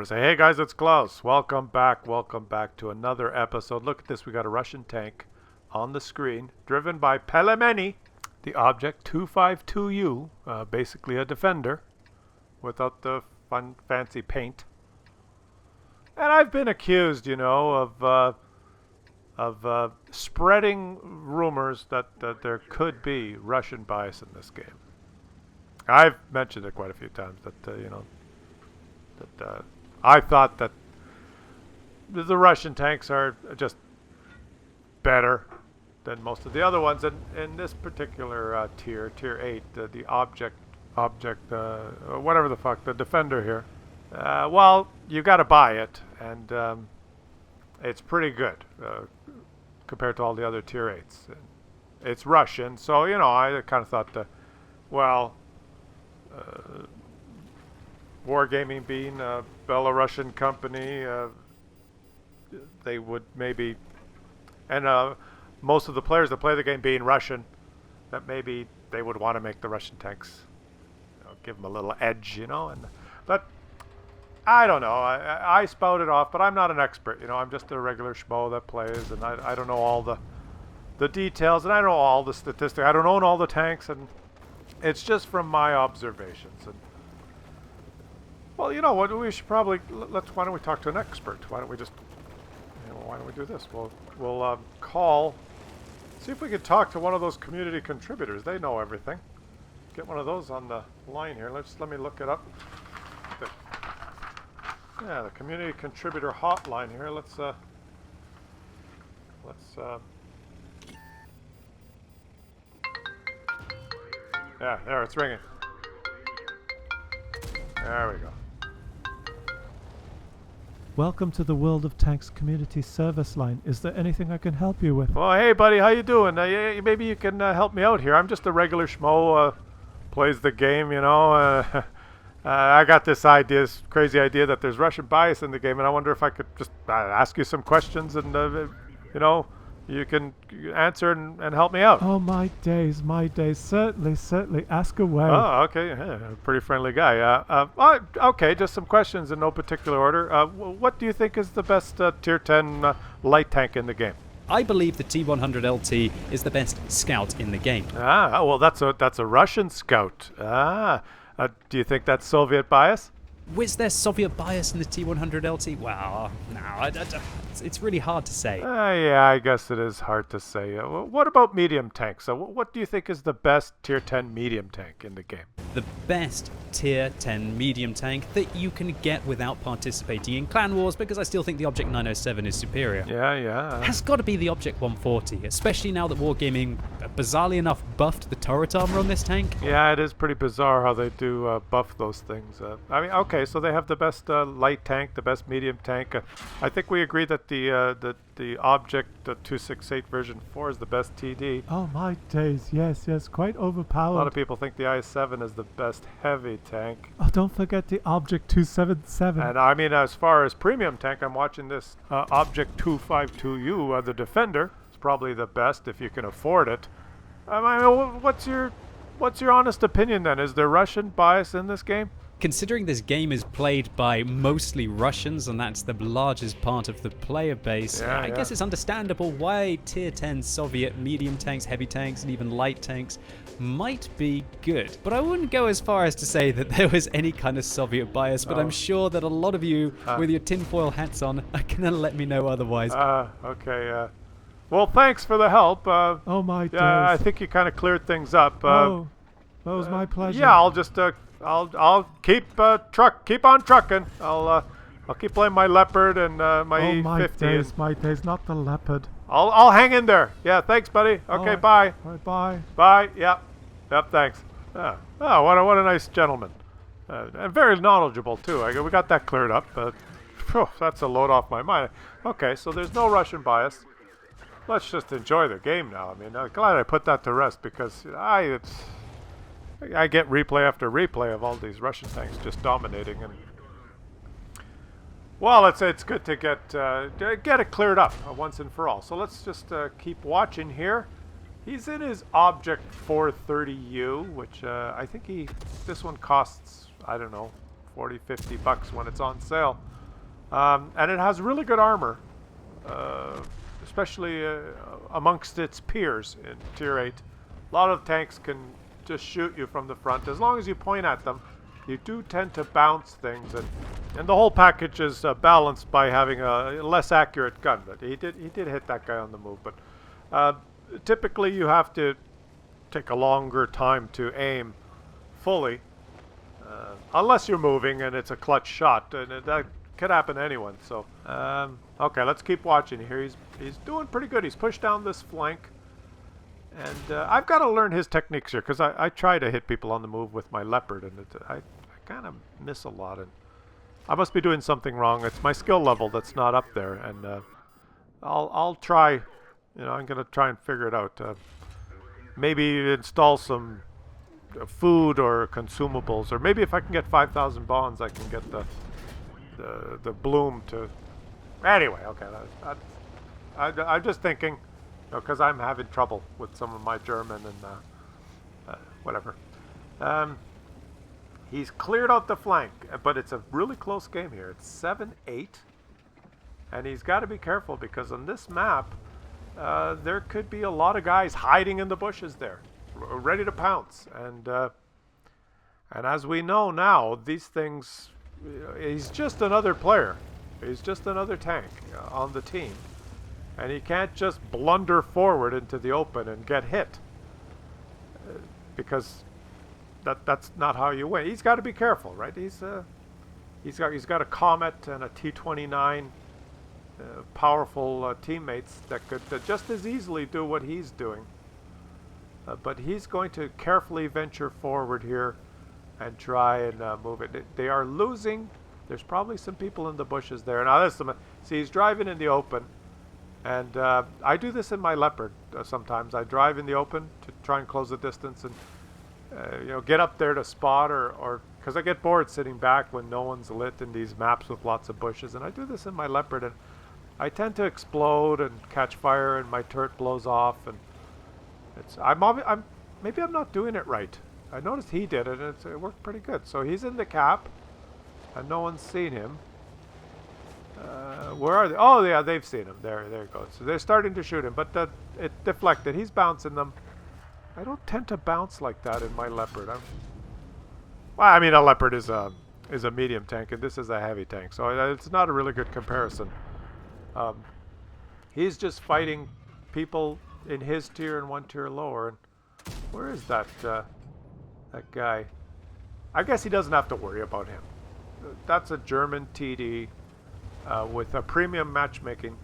to say, hey guys, it's Klaus. Welcome back to another episode. Look at this, we got a Russian tank on the screen, driven by Kellerman, the Object 252U, basically a defender, without the fancy paint. And I've been accused, of spreading rumors that there could be Russian bias in this game. I've mentioned it quite a few times that, I thought that the Russian tanks are just better than most of the other ones. And in this particular tier 8, the object, whatever the fuck, the defender here, well, you got to buy it, and it's pretty good compared to all the other tier 8s. It's Russian, so, I kind of thought that, well, Wargaming being a Belarusian company, they would maybe, and most of the players that play the game being Russian, that maybe they would want to make the Russian tanks, give them a little edge, but I don't know. I spout it off, but I'm not an expert, I'm just a regular schmo that plays, and I don't know all the details, and I don't know all the statistics. I don't own all the tanks, and it's just from my observations. And well, you know what? We should probably why don't we talk to an expert? Why don't we just, why don't we do this? We'll call, see if we can talk to one of those community contributors. They know everything. Get one of those on the line here. Let me look it up. The community contributor hotline here. Let's yeah, there, it's ringing. There we go. Welcome to the World of Tanks community service line. Is there anything I can help you with? Well, hey buddy, how you doing? Maybe you can help me out here. I'm just a regular schmo, plays the game, I got this crazy idea that there's Russian bias in the game, and I wonder if I could just ask you some questions, and you can answer and help me out. Oh, my days. Certainly. Ask away. Oh, okay. Yeah, pretty friendly guy. Okay, just some questions in no particular order. What do you think is the best Tier 10 light tank in the game? I believe the T100LT is the best scout in the game. Well, that's a Russian scout. Do you think that's Soviet bias? Was there Soviet bias in the T100LT? Wow, no, it's really hard to say. Yeah, I guess it is hard to say. What about medium tanks? What do you think is the best Tier 10 medium tank in the game? The best Tier 10 medium tank that you can get without participating in Clan Wars, because I still think the Object 907 is superior. Yeah. Has got to be the Object 140, especially now that Wargaming, bizarrely enough, buffed the turret armor on this tank. Yeah, it is pretty bizarre how they do buff those things. Okay, so they have the best light tank, the best medium tank. I think we agree that the Object 268 version 4 is the best TD. Oh my days, yes, quite overpowered. A lot of people think the i7 is the best heavy tank. Oh, don't forget the Object 277. And I mean, as far as premium tank, I'm watching this Object 252U, the Defender. It's probably the best if you can afford it. I mean, what's your honest opinion then? Is there Russian bias in this game? Considering this game is played by mostly Russians, and that's the largest part of the player base, I guess it's understandable why Tier 10 Soviet medium tanks, heavy tanks, and even light tanks might be good. But I wouldn't go as far as to say that there was any kind of Soviet bias, but I'm sure that a lot of you with your tinfoil hats on are going to let me know otherwise. Okay, well, thanks for the help. Oh my days. I think you kind of cleared things up. That was my pleasure. Yeah, I'll just I'll keep on trucking. I'll keep playing my Leopard and my E50. My days, not the Leopard. I'll hang in there. Yeah, thanks, buddy. Okay, bye. All right, bye. Bye. Yep, thanks. Oh, what a nice gentleman. And very knowledgeable too. We got that cleared up. That's a load off my mind. Okay, so there's no Russian bias. Let's just enjoy the game now. I mean, I'm glad I put that to rest, because I get replay after replay of all these Russian tanks just dominating, and well, it's good to get it cleared up once and for all. So let's just keep watching here. He's in his Object 430U, which I think this one costs, I don't know, $40-50 when it's on sale. And it has really good armor, especially amongst its peers in Tier 8. A lot of tanks can just shoot you from the front. As long as you point at them, you do tend to bounce things, and the whole package is balanced by having a less accurate gun. But he did hit that guy on the move. But typically you have to take a longer time to aim fully, unless you're moving and it's a clutch shot, and that could happen to anyone. So okay, let's keep watching here. He's doing pretty good. He's pushed down this flank, and I've got to learn his techniques here, because I try to hit people on the move with my Leopard, and I kind of miss a lot, and I must be doing something wrong. It's my skill level that's not up there, and I'll try. I'm gonna try and figure it out. Maybe install some food or consumables, or maybe if I can get 5,000 bonds, I can get the bloom to. Anyway, okay. I'm just thinking, because I'm having trouble with some of my German and whatever. He's cleared out the flank, but it's a really close game here. It's 7-8, and he's got to be careful, because on this map, there could be a lot of guys hiding in the bushes there, ready to pounce. And as we know now, these things, he's just another player. He's just another tank on the team. And he can't just blunder forward into the open and get hit, because that's not how you win. He's got to be careful, right? He's got a Comet and a T-29, powerful teammates that could just as easily do what he's doing. But he's going to carefully venture forward here and try and move it. They are losing. There's probably some people in the bushes there. Now there's some. See, he's driving in the open, and I do this in my Leopard sometimes. I drive in the open to try and close the distance, and get up there to spot, or because I get bored sitting back when no one's lit in these maps with lots of bushes. And I do this in my Leopard, and I tend to explode and catch fire, and my turret blows off, and maybe I'm not doing it right. I noticed he did it, and it worked pretty good. So he's in the cap, and no one's seen him. Where are they? Oh, yeah, they've seen him. There he goes. So they're starting to shoot him, but it deflected. He's bouncing them. I don't tend to bounce like that in my Leopard. Well, I mean, a Leopard is a medium tank, and this is a heavy tank, so it's not a really good comparison. He's just fighting people in his tier and one tier lower. And where is that guy? I guess he doesn't have to worry about him. That's a German TD with a premium matchmaking.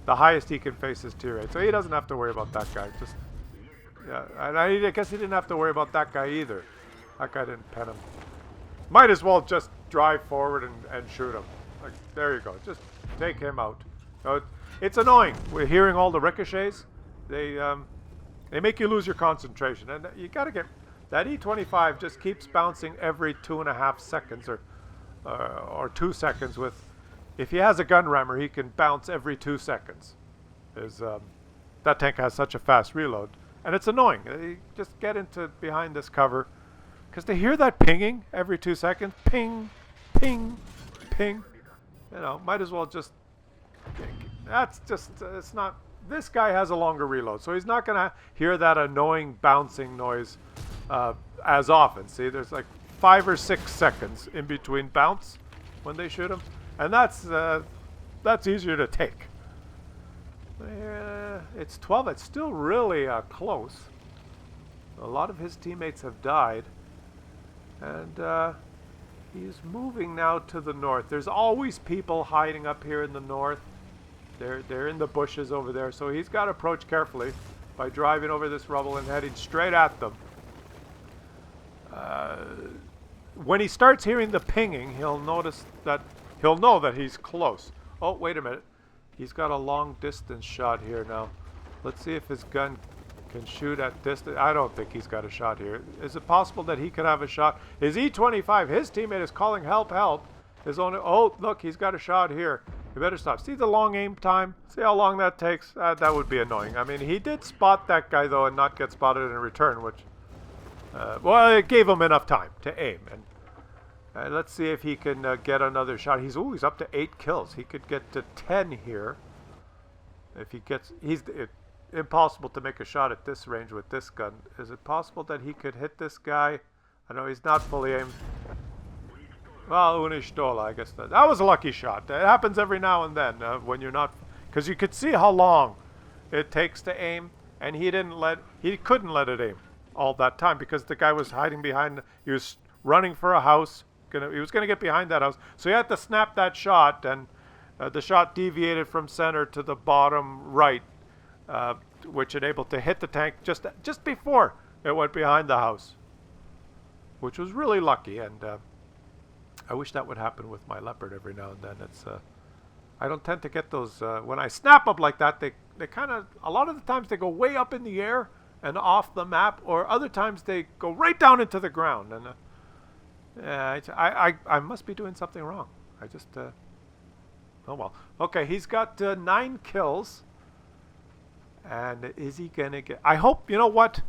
The highest he can face is tier 8, so he doesn't have to worry about that guy. Yeah, and I guess he didn't have to worry about that guy either. That guy didn't pen him. Might as well just drive forward and shoot him. Like, there you go. Just take him out. It's annoying. We're hearing all the ricochets. They make you lose your concentration, and you got to get that E25 just keeps bouncing every 2.5 seconds or 2 seconds. If he has a gun rammer, he can bounce every 2 seconds. That tank has such a fast reload, and it's annoying. You just get into behind this cover, because to hear that pinging every 2 seconds, ping, ping, ping, might as well just. That's just it's not. This guy has a longer reload, so he's not gonna hear that annoying bouncing noise as often. See, there's like 5 or 6 seconds in between bounce when they shoot him, and that's easier to take. It's 12. It's still really close. A lot of his teammates have died, and he's moving now to the north. There's always people hiding up here in the north. They're in the bushes over there, so he's got to approach carefully by driving over this rubble and heading straight at them. When he starts hearing the pinging, he'll know that he's close. Oh, wait a minute. He's got a long distance shot here now. Let's see if his gun can shoot at distance. I don't think he's got a shot here. Is it possible that he could have a shot? His E25, his teammate is calling help, help. Oh, look, he's got a shot here. You better stop. See the long aim time? See how long that takes? That would be annoying. I mean, he did spot that guy, though, and not get spotted in return, which... well, it gave him enough time to aim. Let's see if he can get another shot. He's up to 8 kills. He could get to 10 here. If he gets, impossible to make a shot at this range with this gun. Is it possible that he could hit this guy? I know he's not fully aimed. Well, Unistola, I guess that was a lucky shot. It happens every now and then when you're not, because you could see how long it takes to aim, and he couldn't let it aim all that time because the guy was hiding behind. He was running for a house. He was gonna get behind that house, so he had to snap that shot, and the shot deviated from center to the bottom right, which enabled to hit the tank just before it went behind the house, which was really lucky. And I wish that would happen with my Leopard every now and then. It's I don't tend to get those when I snap up like that. They kind of, a lot of the times they go way up in the air and off the map, or other times they go right down into the ground. And I must be doing something wrong. I just oh well. Okay, he's got 9 kills. And is he gonna get? I hope, you know what?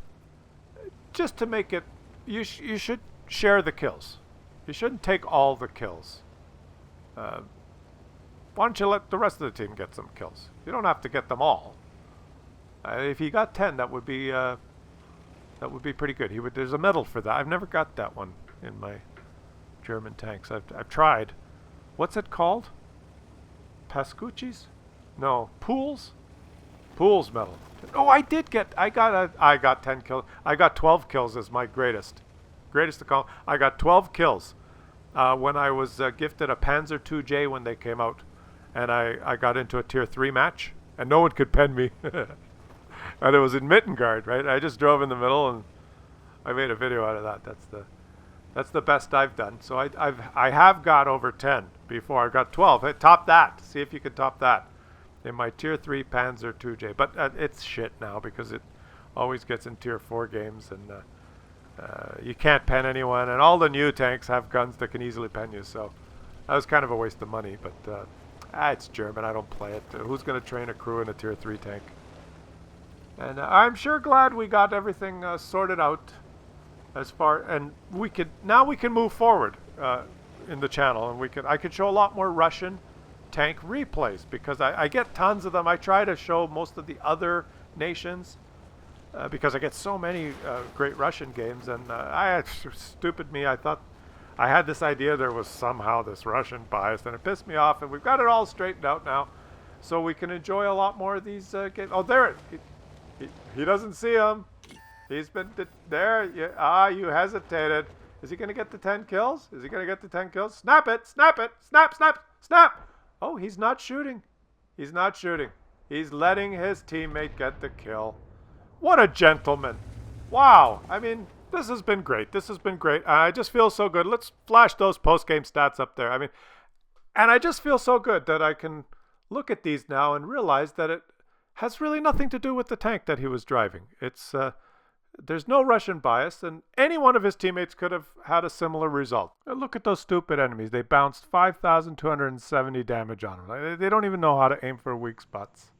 Just to make it, you should share the kills. You shouldn't take all the kills. Why don't you let the rest of the team get some kills? You don't have to get them all. If he got 10, that would be pretty good. There's a medal for that. I've never got that one in my German tanks. I've tried. What's it called? Pascucci's? No, Pools. Pools medal. Oh, I got 10 kills. I got 12 kills as my greatest to call. I got 12 kills when I was gifted a Panzer IIJ when they came out, and I got into a tier 3 match, and no one could pen me. And it was in Mittengard, right? I just drove in the middle, and I made a video out of that. That's the best I've done. So I have got over 10 before. I got 12. Hey, top that. See if you can top that in my tier 3 Panzer IIJ. But it's shit now because it always gets in tier 4 games, and you can't pen anyone, and all the new tanks have guns that can easily pen you, so that was kind of a waste of money. But it's German. I don't play it. Who's going to train a crew in a tier 3 tank? And I'm sure glad we got everything sorted out as far, and now we can move forward in the channel, and I could show a lot more Russian tank replays because I get tons of them. I try to show most of the other nations because I get so many great Russian games, and stupid me, I thought I had this idea there was somehow this Russian bias, and it pissed me off, and we've got it all straightened out now, so we can enjoy a lot more of these games. Oh, there he doesn't see him. He's been there. You hesitated. Is he going to get the 10 kills? Is he going to get the 10 kills? Snap it! Snap it! Snap! Snap! Snap! Oh, he's not shooting. He's not shooting. He's letting his teammate get the kill. What a gentleman. Wow. I mean, this has been great. This has been great. I just feel so good. Let's flash those post-game stats up there. I mean, and I just feel so good that I can look at these now and realize that it has really nothing to do with the tank that he was driving. It's there's no Russian bias, and any one of his teammates could have had a similar result. Look at those stupid enemies. They bounced 5,270 damage on them. They don't even know how to aim for weak spots.